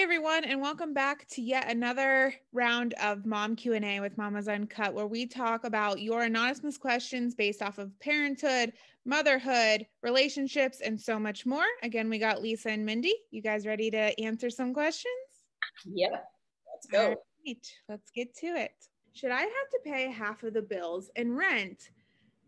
everyone, and welcome back to yet another round of Mom Q&A with Mama's Uncut, where we talk about your anonymous questions based off of parenthood, motherhood, relationships, and so much more. Again, we got Lisa and Mindy. You guys ready to answer some questions? Yep, let's go. All right, let's get to it. Should I have to pay half of the bills and rent?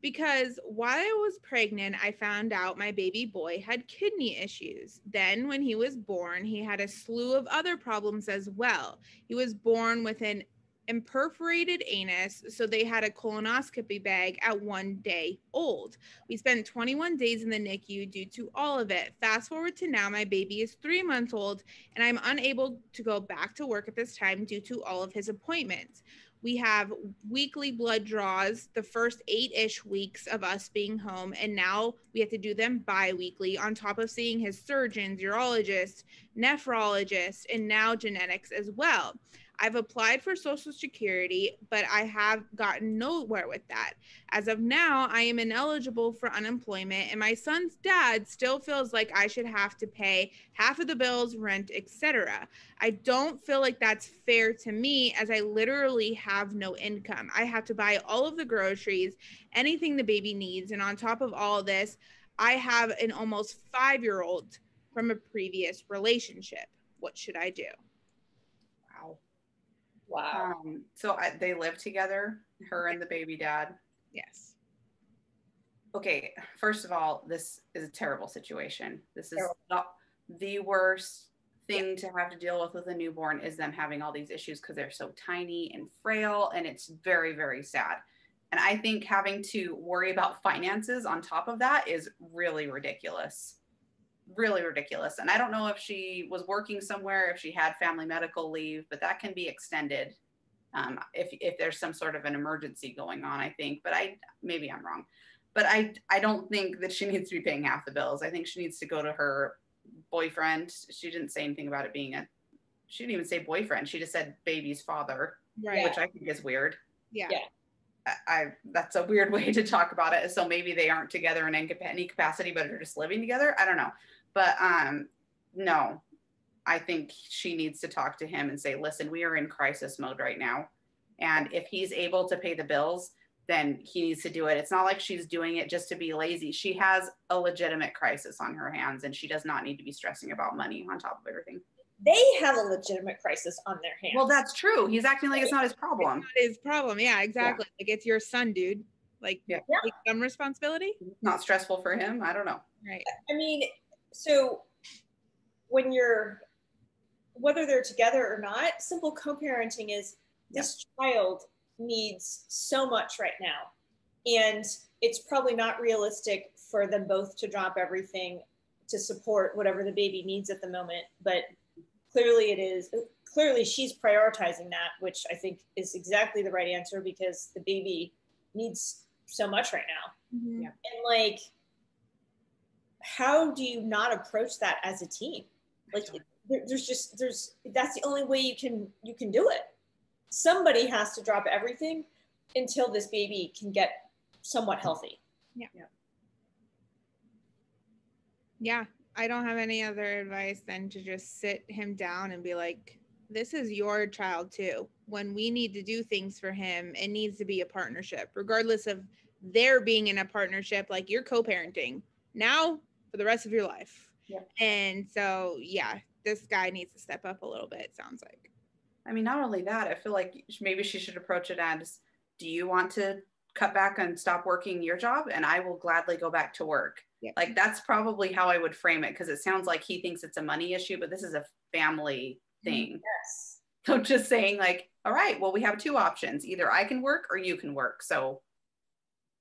Because while I was pregnant, I found out my baby boy had kidney issues. Then when he was born, he had a slew of other problems as well. He was born with an imperforated anus, so they had a colonoscopy bag at 1 day old. We spent 21 days in the NICU due to all of it. Fast forward to now, my baby is 3 months old, and I'm unable to go back to work at this time due to all of his appointments. We have weekly blood draws the first 8-ish weeks of us being home, and now we have to do them bi-weekly on top of seeing his surgeons, urologists, nephrologists, and now genetics as well. I've applied for Social Security, but I have gotten nowhere with that. As of now, I am ineligible for unemployment, and my son's dad still feels like I should have to pay half of the bills, rent, etc. I don't feel like that's fair to me, as I literally have no income. I have to buy all of the groceries, anything the baby needs, and on top of all of this, I have an almost 5-year-old from a previous relationship. What should I do? Wow. They live together, her and the baby dad. Yes. Okay, first of all, this is a terrible situation. This is Terrible. the worst thing to have to deal with a newborn, is them having all these issues because they're so tiny and frail, and it's very, very sad. And I think having to worry about finances on top of that is really ridiculous. Really ridiculous. And I don't know if she was working somewhere, if she had family medical leave, but that can be extended if there's some sort of an emergency going on, I think. But maybe I'm wrong. But I don't think that she needs to be paying half the bills. I think she needs to go to her boyfriend. She didn't say anything about it being she didn't even say boyfriend. She just said baby's father, Right. which I think is weird. Yeah. That's a weird way to talk about it. So maybe they aren't together in any capacity, but are just living together. I don't know. But no, I think she needs to talk to him and say, listen, we are in crisis mode right now. And if he's able to pay the bills, then he needs to do it. It's not like she's doing it just to be lazy. She has a legitimate crisis on her hands, and she does not need to be stressing about money on top of everything. They have a legitimate crisis on their hands. Well, that's true. He's acting like it's not his problem. It's not his problem. Yeah, exactly. Yeah. Like, it's your son, dude. Like, yeah. Take some responsibility. Not stressful for him. I don't know. Right. I mean, so when whether they're together or not, simple co-parenting is this child needs so much right now. And it's probably not realistic for them both to drop everything to support whatever the baby needs at the moment. But clearly it is. Clearly she's prioritizing that, which I think is exactly the right answer, because the baby needs so much right now. Mm-hmm. Yeah. And like, how do you not approach that as a team? Like, that's the only way you can do it. Somebody has to drop everything until this baby can get somewhat healthy. Yeah. I don't have any other advice than to just sit him down and be like, this is your child too. When we need to do things for him, it needs to be a partnership, regardless of their being in a partnership. Like, you're co-parenting now for the rest of your life. Yeah. And so, yeah, this guy needs to step up a little bit, it sounds like. I mean, not only that, I feel like maybe she should approach it as, do you want to cut back and stop working your job? And I will gladly go back to work. Yep. Like, that's probably how I would frame it, because it sounds like he thinks it's a money issue, but this is a family thing. Yes. So just saying like, all right, well, we have 2 options. Either I can work or you can work. So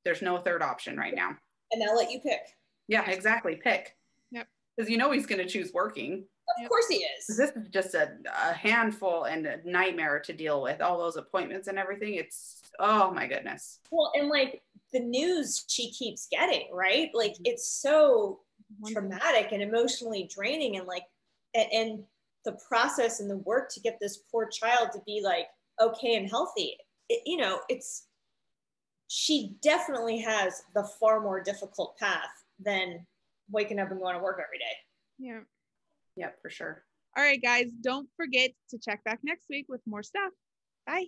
there's no third option right now. And I'll let you pick. Yeah, exactly. Pick. Yep. Because he's going to choose working. Of course he is. This is just a handful and a nightmare to deal with. All those appointments and everything. It's, oh my goodness. Well, and like the news she keeps getting, right? Like, it's so traumatic and emotionally draining, and like, and the process and the work to get this poor child to be like okay and healthy. She definitely has the far more difficult path than waking up and going to work every day. Yeah. Yeah, for sure. All right, guys, don't forget to check back next week with more stuff. Bye.